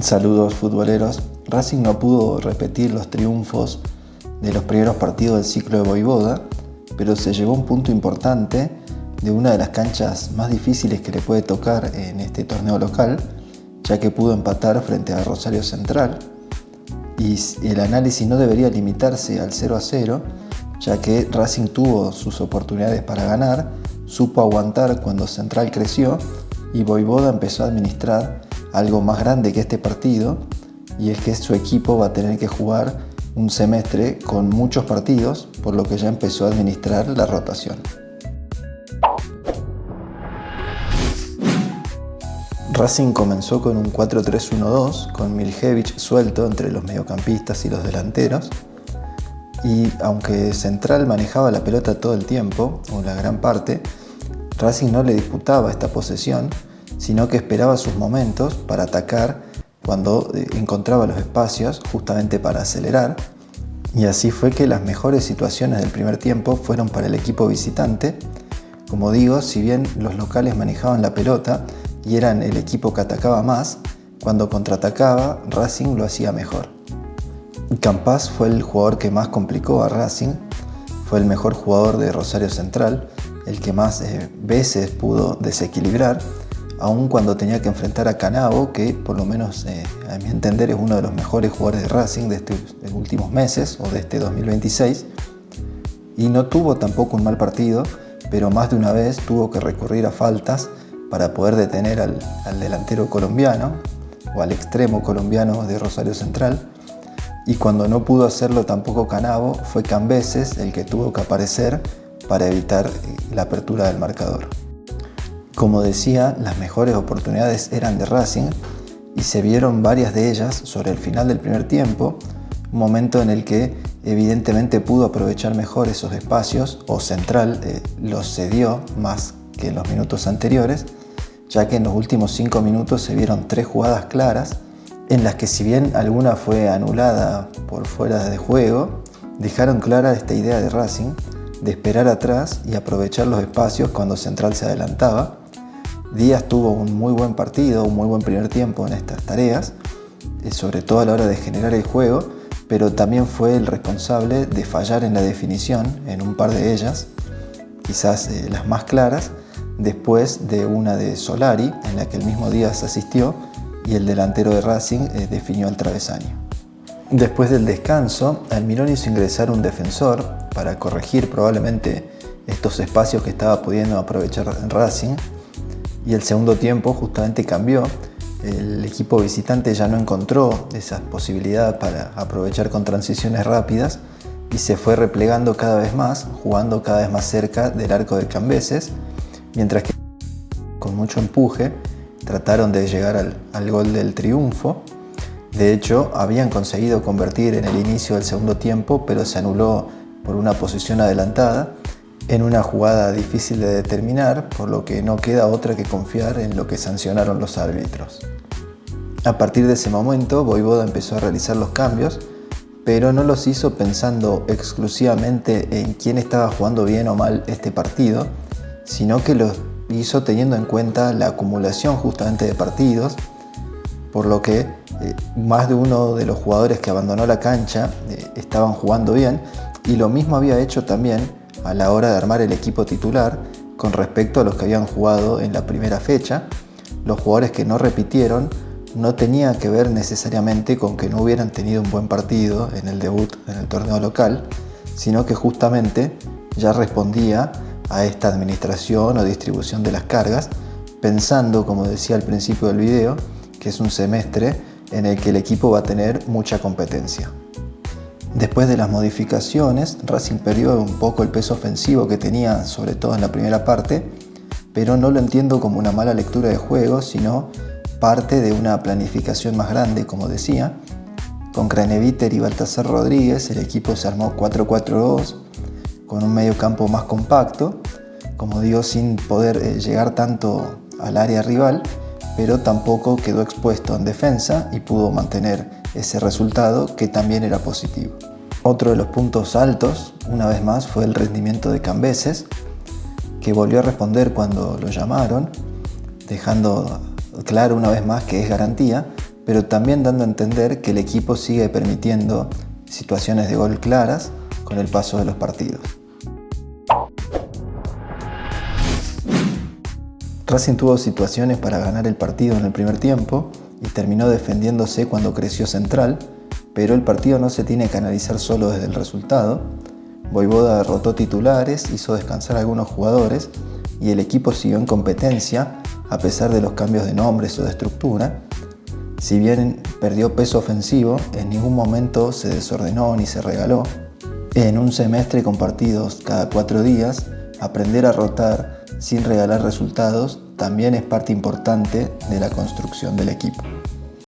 Saludos futboleros. Racing no pudo repetir los triunfos de los primeros partidos del ciclo de Vojvoda, pero se llevó un punto importante de una de las canchas más difíciles que le puede tocar en este torneo local, ya que pudo empatar frente a Rosario Central. Y el análisis no debería limitarse al 0-0, ya que Racing tuvo sus oportunidades para ganar, supo aguantar cuando Central creció y Vojvoda empezó a administrar algo más grande que este partido, y es que su equipo va a tener que jugar un semestre con muchos partidos, por lo que ya empezó a administrar la rotación. Racing comenzó con un 4-3-1-2, con Miljević suelto entre los mediocampistas y los delanteros, y aunque Central manejaba la pelota todo el tiempo, o la gran parte, Racing no le disputaba esta posesión, sino que esperaba sus momentos para atacar cuando encontraba los espacios justamente para acelerar, y así fue que las mejores situaciones del primer tiempo fueron para el equipo visitante. Como digo, si bien los locales manejaban la pelota y eran el equipo que atacaba más, cuando contraatacaba Racing lo hacía mejor. Campaz fue el jugador que más complicó a Racing, fue el mejor jugador de Rosario Central, el que más veces pudo desequilibrar, aun cuando tenía que enfrentar a Canavo, que por lo menos a mi entender es uno de los mejores jugadores de Racing de estos últimos meses o de este 2026, y no tuvo tampoco un mal partido, pero más de una vez tuvo que recurrir a faltas para poder detener al delantero colombiano o al extremo colombiano de Rosario Central, y cuando no pudo hacerlo tampoco Canavo, fue Cambeses el que tuvo que aparecer para evitar la apertura del marcador. Como decía, las mejores oportunidades eran de Racing y se vieron varias de ellas sobre el final del primer tiempo, un momento en el que evidentemente pudo aprovechar mejor esos espacios, o Central los cedió más que en los minutos anteriores, ya que en los últimos 5 minutos se vieron 3 jugadas claras en las que, si bien alguna fue anulada por fuera de juego, dejaron clara esta idea de Racing de esperar atrás y aprovechar los espacios cuando Central se adelantaba. Díaz tuvo un muy buen partido, un muy buen primer tiempo en estas tareas, sobre todo a la hora de generar el juego, pero también fue el responsable de fallar en la definición en un par de ellas, quizás las más claras, después de una de Solari, en la que el mismo Díaz asistió y el delantero de Racing definió al travesaño. Después del descanso, Almirón hizo ingresar un defensor para corregir probablemente estos espacios que estaba pudiendo aprovechar Racing, y el segundo tiempo justamente cambió. El equipo visitante ya no encontró esa posibilidad para aprovechar con transiciones rápidas y se fue replegando cada vez más, jugando cada vez más cerca del arco de Cambeses, mientras que con mucho empuje trataron de llegar al gol del triunfo. De hecho, habían conseguido convertir en el inicio del segundo tiempo, pero se anuló por una posición adelantada, en una jugada difícil de determinar, por lo que no queda otra que confiar en lo que sancionaron los árbitros. A partir de ese momento, Vojvoda empezó a realizar los cambios, pero no los hizo pensando exclusivamente en quién estaba jugando bien o mal este partido, sino que los hizo teniendo en cuenta la acumulación justamente de partidos, por lo que más de uno de los jugadores que abandonó la cancha estaban jugando bien, y lo mismo había hecho también a la hora de armar el equipo titular con respecto a los que habían jugado en la primera fecha. Los jugadores que no repitieron no tenía que ver necesariamente con que no hubieran tenido un buen partido en el debut en el torneo local, sino que justamente ya respondía a esta administración o distribución de las cargas, pensando, como decía al principio del video, que es un semestre en el que el equipo va a tener mucha competencia. Después de las modificaciones, Racing perdió un poco el peso ofensivo que tenía, sobre todo en la primera parte, pero no lo entiendo como una mala lectura de juego, sino parte de una planificación más grande, como decía. Con Craneviter y Baltasar Rodríguez, el equipo se armó 4-4-2, con un medio campo más compacto, como digo, sin poder llegar tanto al área rival, pero tampoco quedó expuesto en defensa y pudo mantener ese resultado, que también era positivo. Otro de los puntos altos, una vez más, fue el rendimiento de Cambeses, que volvió a responder cuando lo llamaron, dejando claro una vez más que es garantía, pero también dando a entender que el equipo sigue permitiendo situaciones de gol claras con el paso de los partidos. Racing tuvo situaciones para ganar el partido en el primer tiempo y terminó defendiéndose cuando creció central, pero el partido no se tiene que analizar solo desde el resultado. Vojvoda derrotó titulares, hizo descansar a algunos jugadores y el equipo siguió en competencia a pesar de los cambios de nombres o de estructura. Si bien perdió peso ofensivo, en ningún momento se desordenó ni se regaló. En un semestre con partidos cada 4 días, aprender a rotar sin regalar resultados también es parte importante de la construcción del equipo.